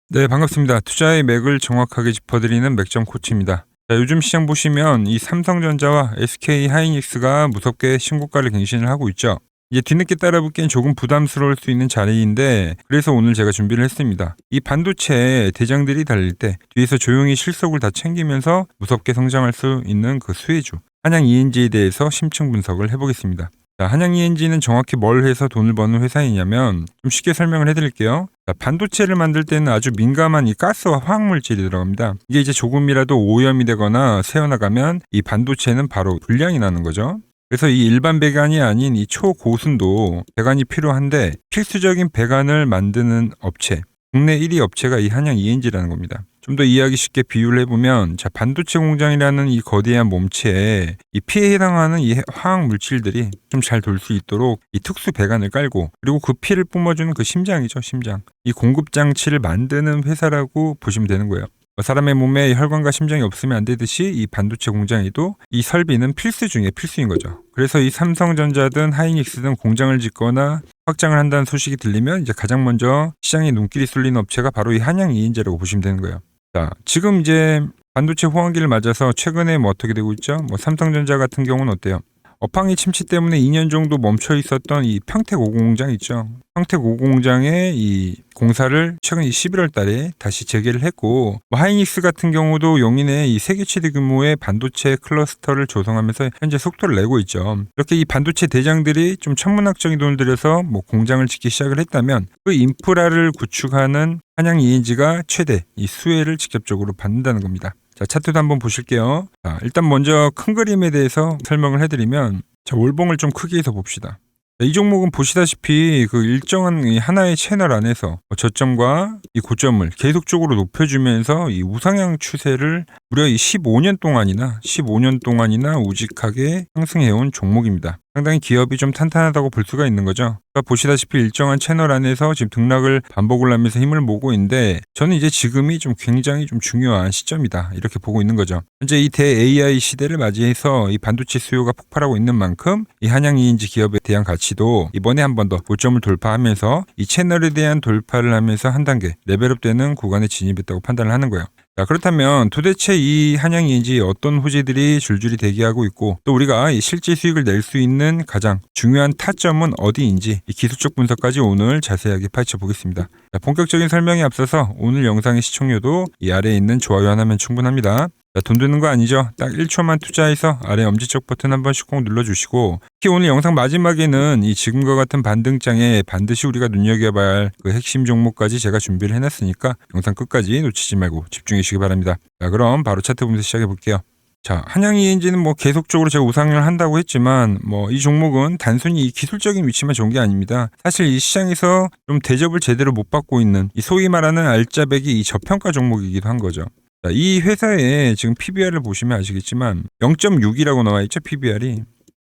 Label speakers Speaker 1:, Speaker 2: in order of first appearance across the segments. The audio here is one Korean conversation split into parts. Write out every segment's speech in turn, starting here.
Speaker 1: 네, 반갑습니다. 투자의 맥을 정확하게 짚어드리는 맥점 코치입니다. 자, 요즘 시장 보시면 이 삼성전자와 SK 하이닉스가 무섭게 신고가를 갱신을 하고 있죠. 이제 뒤늦게 따라붙기엔 조금 부담스러울 수 있는 자리인데, 그래서 오늘 제가 준비를 했습니다. 이 반도체 대장들이 달릴 때 뒤에서 조용히 실속을 다 챙기면서 무섭게 성장할 수 있는 그 수혜주 한양 ENG에 대해서 심층 분석을 해보겠습니다. 자, 한양 ENG는 정확히 뭘 해서 돈을 버는 회사이냐면, 좀 쉽게 설명을 해드릴게요. 자, 반도체를 만들 때는 아주 민감한 이 가스와 화학물질이 들어갑니다. 이게 이제 조금이라도 오염이 되거나 새어나가면 이 반도체는 바로 불량이 나는 거죠. 그래서 이 일반 배관이 아닌 이 초고순도 배관이 필요한데, 필수적인 배관을 만드는 업체, 국내 1위 업체가 이 한양 ENG라는 겁니다. 좀 더 이해하기 쉽게 비유를 해보면, 자, 반도체 공장이라는 이 거대한 몸체에 이 피해에 해당하는 이 화학 물질들이 좀 잘 돌 수 있도록 이 특수 배관을 깔고, 그리고 그 피를 뿜어주는 그 심장이죠, 심장. 이 공급 장치를 만드는 회사라고 보시면 되는 거예요. 사람의 몸에 혈관과 심장이 없으면 안 되듯이 이 반도체 공장에도 이 설비는 필수 중에 필수인 거죠. 그래서 이 삼성전자든 하이닉스든 공장을 짓거나 확장을 한다는 소식이 들리면 이제 가장 먼저 시장에 눈길이 쏠리는 업체가 바로 이 한양 ENG라고 보시면 되는 거예요. 자, 지금 이제 반도체 호황기를 맞아서 최근에 뭐 어떻게 되고 있죠? 뭐 삼성전자 같은 경우는 어때요? 업황이 침체 때문에 2년 정도 멈춰 있었던 이 평택 5 공장 있죠. 평택 5 공장의 이 공사를 최근 11월 달에 다시 재개를 했고, 뭐 하이닉스 같은 경우도 용인에 이 세계 최대 규모의 반도체 클러스터를 조성하면서 현재 속도를 내고 있죠. 이렇게 이 반도체 대장들이 좀 천문학적인 돈을 들여서 뭐 공장을 짓기 시작을 했다면, 그 인프라를 구축하는 한양 ENG가 최대 이 수혜를 직접적으로 받는다는 겁니다. 자, 차트도 한번 보실게요. 자, 일단 먼저 큰 그림에 대해서 설명을 해드리면, 자, 월봉을 좀 크게 해서 봅시다. 자, 이 종목은 보시다시피 그 일정한 이 하나의 채널 안에서 저점과 이 고점을 계속적으로 높여주면서 이 우상향 추세를 무려 이 15년 동안이나 우직하게 상승해온 종목입니다. 상당히 기업이 좀 탄탄하다고 볼 수가 있는 거죠. 그러니까 보시다시피 일정한 채널 안에서 지금 등락을 반복을 하면서 힘을 모으고 있는데, 저는 이제 지금이 좀 굉장히 좀 중요한 시점이다, 이렇게 보고 있는 거죠. 현재 이 대 AI 시대를 맞이해서 이 반도체 수요가 폭발하고 있는 만큼 이 한양 ENG 기업에 대한 가치도 이번에 한 번 더 고점을 돌파하면서 이 채널에 대한 돌파를 하면서 한 단계 레벨업되는 구간에 진입했다고 판단을 하는 거예요. 자, 그렇다면 도대체 이 한양 ENG에 어떤 호재들이 줄줄이 대기하고 있고, 또 우리가 이 실질 수익을 낼 수 있는 가장 중요한 타점은 어디인지 이 기술적 분석까지 오늘 자세하게 파헤쳐 보겠습니다. 자, 본격적인 설명에 앞서서 오늘 영상의 시청료도 이 아래에 있는 좋아요 하나면 충분합니다. 자, 돈 드는 거 아니죠? 딱 1초만 투자해서 아래 엄지척 버튼 한 번씩 꼭 눌러주시고, 특히 오늘 영상 마지막에는 이 지금과 같은 반등장에 반드시 우리가 눈여겨봐야 할 그 핵심 종목까지 제가 준비를 해놨으니까 영상 끝까지 놓치지 말고 집중해 주시기 바랍니다. 자, 그럼 바로 차트 보면서 시작해 볼게요. 자, 한양 ENG는 뭐 계속적으로 제가 우상향을 한다고 했지만, 뭐 이 종목은 단순히 이 기술적인 위치만 좋은 게 아닙니다. 사실 이 시장에서 좀 대접을 제대로 못 받고 있는 이 소위 말하는 알짜배기 이 저평가 종목이기도 한 거죠. 자, 이 회사의 지금 PBR을 보시면 아시겠지만 0.6이라고 나와 있죠, PBR이.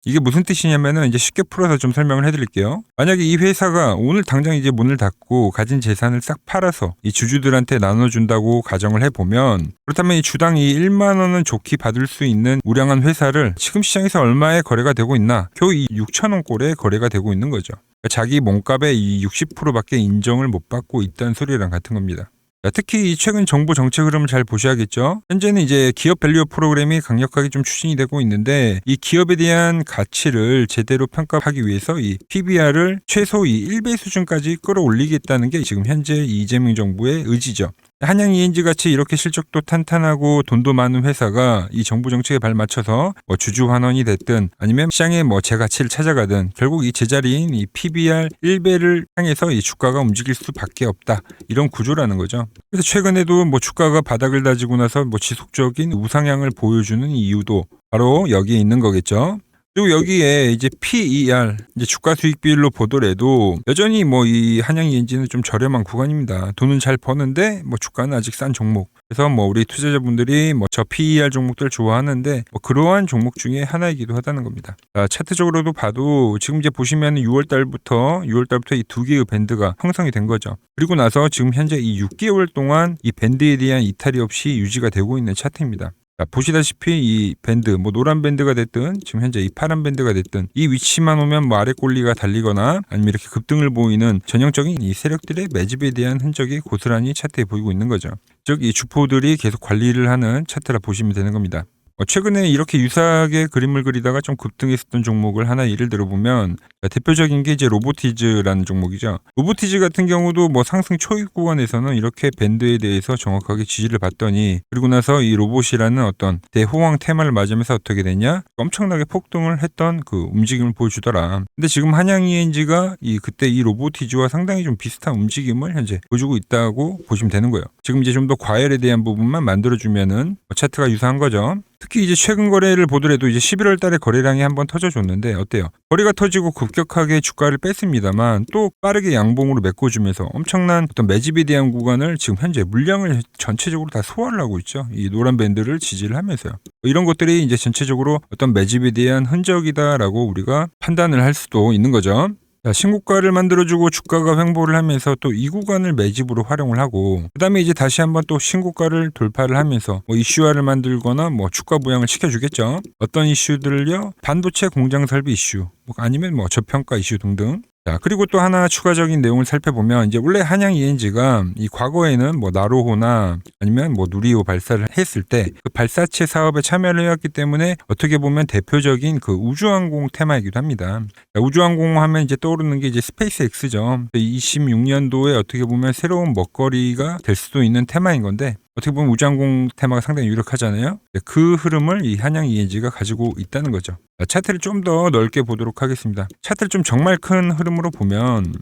Speaker 1: 이게 무슨 뜻이냐면은 이제 쉽게 풀어서 좀 설명을 해드릴게요. 만약에 이 회사가 오늘 당장 이제 문을 닫고 가진 재산을 싹 팔아서 이 주주들한테 나눠준다고 가정을 해보면, 그렇다면 이 주당 이 1만 원은 좋게 받을 수 있는 우량한 회사를 지금 시장에서 얼마에 거래가 되고 있나? 겨우 이 6천 원 꼴에 거래가 되고 있는 거죠. 그러니까 자기 몸값의 이 60%밖에 인정을 못 받고 있다는 소리랑 같은 겁니다. 특히 최근 정부 정책 흐름을 잘 보셔야겠죠. 현재는 이제 기업 밸류업 프로그램이 강력하게 좀 추진이 되고 있는데, 이 기업에 대한 가치를 제대로 평가하기 위해서 이 PBR을 최소 이 1배 수준까지 끌어올리겠다는 게 지금 현재 이재명 정부의 의지죠. 한양 ENG 같이 이렇게 실적도 탄탄하고 돈도 많은 회사가 이 정부 정책에 발맞춰서 뭐 주주 환원이 됐든 아니면 시장의 뭐 재가치를 찾아가든 결국 이 제자리인 이 PBR 1배를 향해서 이 주가가 움직일 수밖에 없다, 이런 구조라는 거죠. 그래서 최근에도 뭐 주가가 바닥을 다지고 나서 뭐 지속적인 우상향을 보여주는 이유도 바로 여기에 있는 거겠죠. 그리고 여기에 이제 PER, 이제 주가 수익 비율로 보더라도 여전히 뭐 이 한양 ENG는 좀 저렴한 구간입니다. 돈은 잘 버는데 뭐 주가는 아직 싼 종목. 그래서 뭐 우리 투자자분들이 뭐 저 PER 종목들 좋아하는데 뭐 그러한 종목 중에 하나이기도 하다는 겁니다. 자, 차트적으로도 봐도 지금 이제 보시면 6월 달부터 이 두 개의 밴드가 형성이 된 거죠. 그리고 나서 지금 현재 이 6개월 동안 이 밴드에 대한 이탈이 없이 유지가 되고 있는 차트입니다. 자, 보시다시피 이 밴드, 뭐 노란 밴드가 됐든 지금 현재 이 파란 밴드가 됐든 이 위치만 오면 뭐 아래 골리가 달리거나 아니면 이렇게 급등을 보이는 전형적인 이 세력들의 매집에 대한 흔적이 고스란히 차트에 보이고 있는 거죠. 즉 이 주포들이 계속 관리를 하는 차트라 보시면 되는 겁니다. 최근에 이렇게 유사하게 그림을 그리다가 좀 급등했었던 종목을 하나 예를 들어보면 대표적인 게 이제 로보티즈라는 종목이죠. 로보티즈 같은 경우도 뭐 상승 초입 구간에서는 이렇게 밴드에 대해서 정확하게 지지를 받더니 그리고 나서 이 로봇이라는 어떤 대호황 테마를 맞으면서 어떻게 됐냐? 엄청나게 폭등을 했던 그 움직임을 보여주더라. 근데 지금 한양 ENG가 그때 이 로보티즈와 상당히 좀 비슷한 움직임을 현재 보여주고 있다고 보시면 되는 거예요. 지금 이제 좀 더 과열에 대한 부분만 만들어주면은 차트가 유사한 거죠. 특히 이제 최근 거래를 보더라도 이제 11월 달에 거래량이 한번 터져줬는데 어때요? 거래가 터지고 급격하게 주가를 뺐습니다만 또 빠르게 양봉으로 메꿔주면서 엄청난 어떤 매집에 대한 구간을 지금 현재 물량을 전체적으로 다 소화를 하고 있죠. 이 노란 밴드를 지지를 하면서요. 이런 것들이 이제 전체적으로 어떤 매집에 대한 흔적이다라고 우리가 판단을 할 수도 있는 거죠. 자, 신고가를 만들어주고 주가가 횡보를 하면서 또 이 구간을 매집으로 활용을 하고 그 다음에 이제 다시 한번 또 신고가를 돌파를 하면서 뭐 이슈화를 만들거나 뭐 주가 부양을 시켜주겠죠. 어떤 이슈들을요? 반도체 공장 설비 이슈 아니면 뭐 저평가 이슈 등등. 자, 그리고 또 하나 추가적인 내용을 살펴보면 이제 원래 한양 ENG가 이 과거에는 뭐 나로호나 아니면 뭐 누리호 발사를 했을 때 그 발사체 사업에 참여를 해왔기 때문에 어떻게 보면 대표적인 그 우주항공 테마이기도 합니다. 자, 우주항공 하면 이제 떠오르는 게 이제 스페이스X죠. 26년도에 어떻게 보면 새로운 먹거리가 될 수도 있는 테마인 건데 어떻게 보면 우주항공 테마가 상당히 유력하잖아요. 그 흐름을 이 한양 ENG가 가지고 있다는 거죠. 차트를 좀 더 넓게 보도록 하겠습니다. 차트를 좀 정말 큰 흐름으로 보면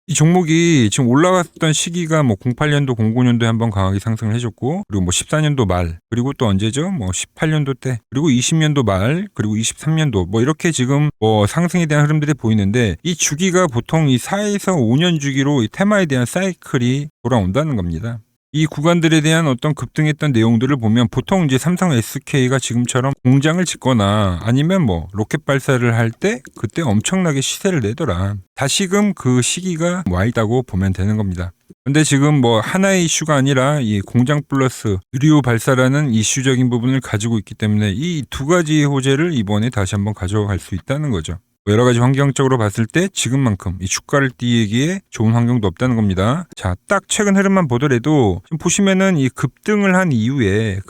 Speaker 1: 이 종목이 지금 올라갔던 시기가 뭐 08년도, 09년도에 한번 강하게 상승을 해줬고 그리고 뭐 14년도 말 그리고 또 언제죠? 뭐 18년도 때 그리고 20년도 말 그리고 23년도 뭐 이렇게 지금 뭐 상승에 대한 흐름들이 보이는데 이 주기가 보통 이 4에서 5년 주기로 이 테마에 대한 사이클이 돌아온다는 겁니다. 이 구간들에 대한 어떤 급등했던 내용들을 보면 보통 이제 삼성 SK가 지금처럼 공장을 짓거나 아니면 뭐 로켓 발사를 할 때 그때 엄청나게 시세를 내더라. 다시금 그 시기가 와 있다고 보면 되는 겁니다. 근데 지금 뭐 하나의 이슈가 아니라 이 공장 플러스 의료 발사라는 이슈적인 부분을 가지고 있기 때문에 이 두 가지의 호재를 이번에 다시 한번 가져갈 수 있다는 거죠. 여러 가지 환경적으로 봤을 때 지금만큼 이 주가를 띄기에 좋은 환경도 없다는 겁니다. 자, 딱 최근 흐름만 보더라도 지금 보시면은 이 급등을 한 이후에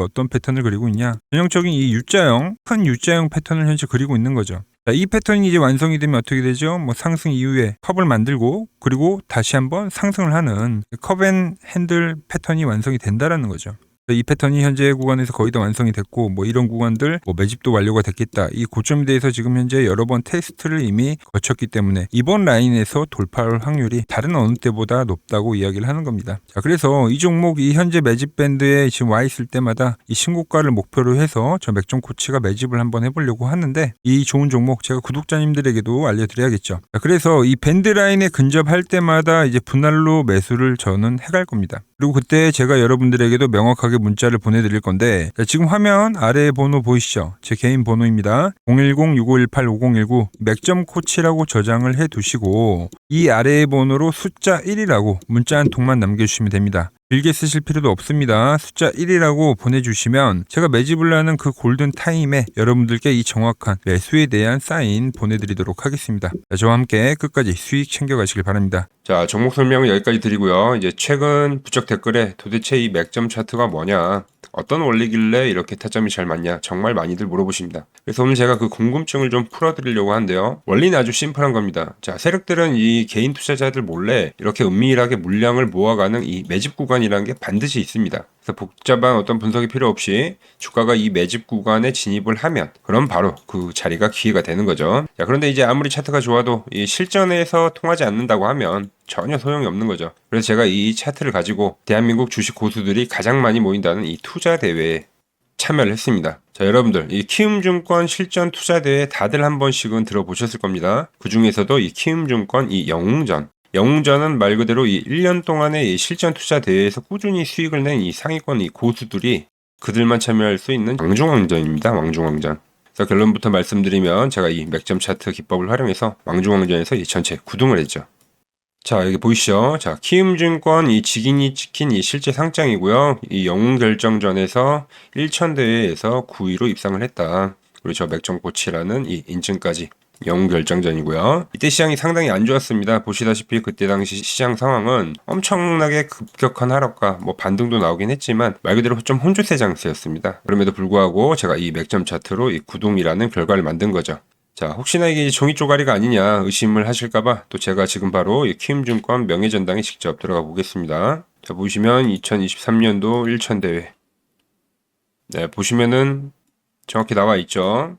Speaker 1: 어떤 패턴을 그리고 있냐? 전형적인 이 U자형, 큰 U자형 패턴을 현재 그리고 있는 거죠. 자, 이 패턴이 이제 완성이 되면 어떻게 되죠? 뭐 상승 이후에 컵을 만들고 그리고 다시 한번 상승을 하는 컵앤핸들 패턴이 완성이 된다라는 거죠. 이 패턴이 현재 구간에서 거의 다 완성이 됐고 뭐 이런 구간들 뭐 매집도 완료가 됐겠다. 이 고점에 대해서 지금 현재 여러 번 테스트를 이미 거쳤기 때문에 이번 라인에서 돌파할 확률이 다른 어느 때보다 높다고 이야기를 하는 겁니다. 자, 그래서 이 종목이 현재 매집 밴드에 지금 와 있을 때마다 이 신고가를 목표로 해서 저 맥점 코치가 매집을 한번 해보려고 하는데 이 좋은 종목 제가 구독자님들에게도 알려드려야겠죠. 자, 그래서 이 밴드 라인에 근접할 때마다 이제 분할로 매수를 저는 해갈 겁니다. 그리고 그때 제가 여러분들에게도 명확하게 문자를 보내드릴 건데 지금 화면 아래 번호 보이시죠? 제 개인 번호입니다. 010-6518-5019 맥점 코치라고 저장을 해두시고 이 아래의 번호로 숫자 1이라고 문자 한 통만 남겨주시면 됩니다. 길게 쓰실 필요도 없습니다. 숫자 1이라고 보내주시면 제가 매집을 하는 그 골든 타임에 여러분들께 이 정확한 매수에 대한 사인 보내드리도록 하겠습니다. 자, 저와 함께 끝까지 수익 챙겨가시길 바랍니다. 자, 종목 설명은 여기까지 드리고요. 이제 최근 부적 댓글에 도대체 이 맥점 차트가 뭐냐? 어떤 원리길래 이렇게 타점이 잘 맞냐? 정말 많이들 물어보십니다. 그래서 오늘 제가 그 궁금증을 좀 풀어드리려고 하는데요. 원리는 아주 심플한 겁니다. 자, 세력들은 이 개인 투자자들 몰래 이렇게 은밀하게 물량을 모아가는 이 매집 구간이라는 게 반드시 있습니다. 그래서 복잡한 어떤 분석이 필요 없이 주가가 이 매집 구간에 진입을 하면 그럼 바로 그 자리가 기회가 되는 거죠. 자, 그런데 이제 아무리 차트가 좋아도 이 실전에서 통하지 않는다고 하면 전혀 소용이 없는 거죠. 그래서 제가 이 차트를 가지고 대한민국 주식 고수들이 가장 많이 모인다는 이 투자 대회에 참여를 했습니다. 자, 여러분들 이 키움증권 실전 투자 대회 다들 한 번씩은 들어보셨을 겁니다. 그 중에서도 이 키움증권 이 영웅전은 말 그대로 이 1년 동안의 이 실전 투자 대회에서 꾸준히 수익을 낸 이 상위권 이 고수들이 그들만 참여할 수 있는 왕중왕전입니다. 왕중왕전. 그래서 결론부터 말씀드리면 제가 이 맥점 차트 기법을 활용해서 왕중왕전에서 이 전체 9등을 했죠. 자, 여기 보이시죠? 자, 키움증권 이 직인이 찍힌 이 실제 상장이고요. 이 영웅 결정전에서 1,000대회에서 9위로 입상을 했다. 그리고 저 맥점코치라는 이 인증까지. 영웅 결정전이고요. 이때 시장이 상당히 안 좋았습니다. 보시다시피 그때 당시 시장 상황은 엄청나게 급격한 하락과 뭐 반등도 나오긴 했지만 말 그대로 좀 혼조세 장세였습니다. 그럼에도 불구하고 제가 이 맥점 차트로 이 구동이라는 결과를 만든 거죠. 자, 혹시나 이게 종이 쪼가리가 아니냐 의심을 하실까봐 또 제가 지금 바로 이 키움증권 명예전당에 직접 들어가 보겠습니다. 자, 보시면 2023년도 1,000대회. 네, 보시면은 정확히 나와 있죠.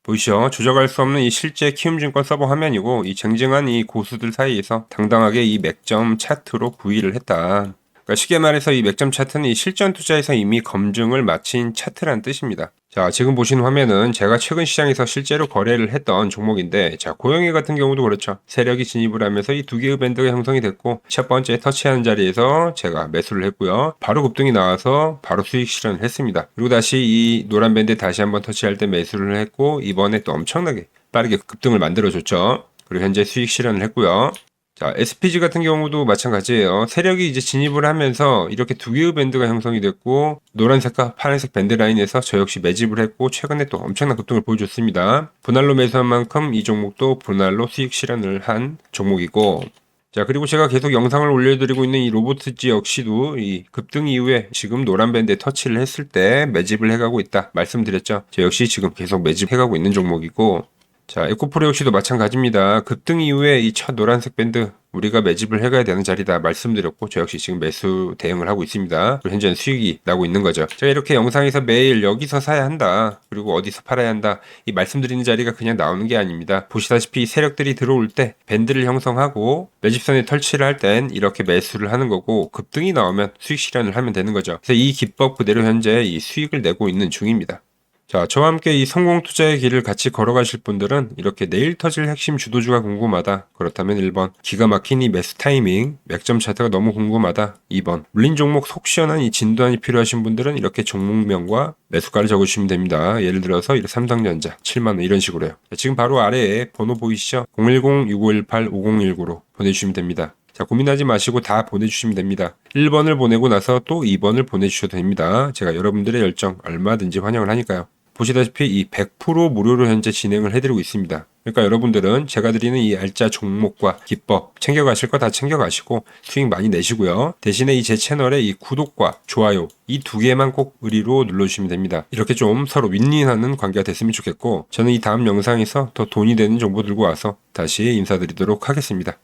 Speaker 1: 보이시죠? 조작할 수 없는 이 실제 키움증권 서버 화면이고 이 쟁쟁한 이 고수들 사이에서 당당하게 이 맥점 차트로 9위를 했다. 그러니까 쉽게 말해서 이 맥점 차트는 이 실전 투자에서 이미 검증을 마친 차트란 뜻입니다. 자, 지금 보신 화면은 제가 최근 시장에서 실제로 거래를 했던 종목인데, 자, 고영희 같은 경우도 그렇죠. 세력이 진입을 하면서 이 두 개의 밴드가 형성이 됐고, 첫 번째 터치하는 자리에서 제가 매수를 했고요. 바로 급등이 나와서 바로 수익 실현을 했습니다. 그리고 다시 이 노란 밴드 다시 한번 터치할 때 매수를 했고, 이번에 또 엄청나게 빠르게 급등을 만들어줬죠. 그리고 현재 수익 실현을 했고요. 자, SPG 같은 경우도 마찬가지예요. 세력이 이제 진입을 하면서 이렇게 두 개의 밴드가 형성이 됐고 노란색과 파란색 밴드 라인에서 저 역시 매집을 했고 최근에 또 엄청난 급등을 보여줬습니다. 분할로 매수한 만큼 이 종목도 분할로 수익 실현을 한 종목이고 자, 그리고 제가 계속 영상을 올려드리고 있는 이 로보트지 역시도 이 급등 이후에 지금 노란 밴드에 터치를 했을 때 매집을 해가고 있다 말씀드렸죠. 저 역시 지금 계속 매집해가고 있는 종목이고 자, 에코프로 역시도 마찬가지입니다. 급등 이후에 이 첫 노란색 밴드 우리가 매집을 해가야 되는 자리다 말씀드렸고 저 역시 지금 매수 대응을 하고 있습니다. 그리고 현재는 수익이 나고 있는 거죠. 제가 이렇게 영상에서 매일 여기서 사야 한다. 그리고 어디서 팔아야 한다. 이 말씀드리는 자리가 그냥 나오는 게 아닙니다. 보시다시피 세력들이 들어올 때 밴드를 형성하고 매집선에 설치를 할 땐 이렇게 매수를 하는 거고 급등이 나오면 수익 실현을 하면 되는 거죠. 그래서 이 기법 그대로 현재 이 수익을 내고 있는 중입니다. 자, 저와 함께 이 성공 투자의 길을 같이 걸어가실 분들은 이렇게 내일 터질 핵심 주도주가 궁금하다. 그렇다면 1번, 기가 막힌 이 매수 타이밍, 맥점 차트가 너무 궁금하다. 2번, 물린 종목 속 시원한 이 진단이 필요하신 분들은 이렇게 종목명과 매수가를 적어주시면 됩니다. 예를 들어서 삼성전자 7만원 이런 식으로요. 자, 지금 바로 아래에 번호 보이시죠? 010-6518-5019로 보내주시면 됩니다. 자, 고민하지 마시고 다 보내주시면 됩니다. 1번을 보내고 나서 또 2번을 보내주셔도 됩니다. 제가 여러분들의 열정 얼마든지 환영을 하니까요. 보시다시피 이 100% 무료로 현재 진행을 해드리고 있습니다. 그러니까 여러분들은 제가 드리는 이 알짜 종목과 기법 챙겨가실 거 다 챙겨가시고 수익 많이 내시고요. 대신에 이 제 채널의 이 구독과 좋아요 이 두 개만 꼭 의리로 눌러주시면 됩니다. 이렇게 좀 서로 윈윈하는 관계가 됐으면 좋겠고 저는 이 다음 영상에서 더 돈이 되는 정보 들고 와서 다시 인사드리도록 하겠습니다.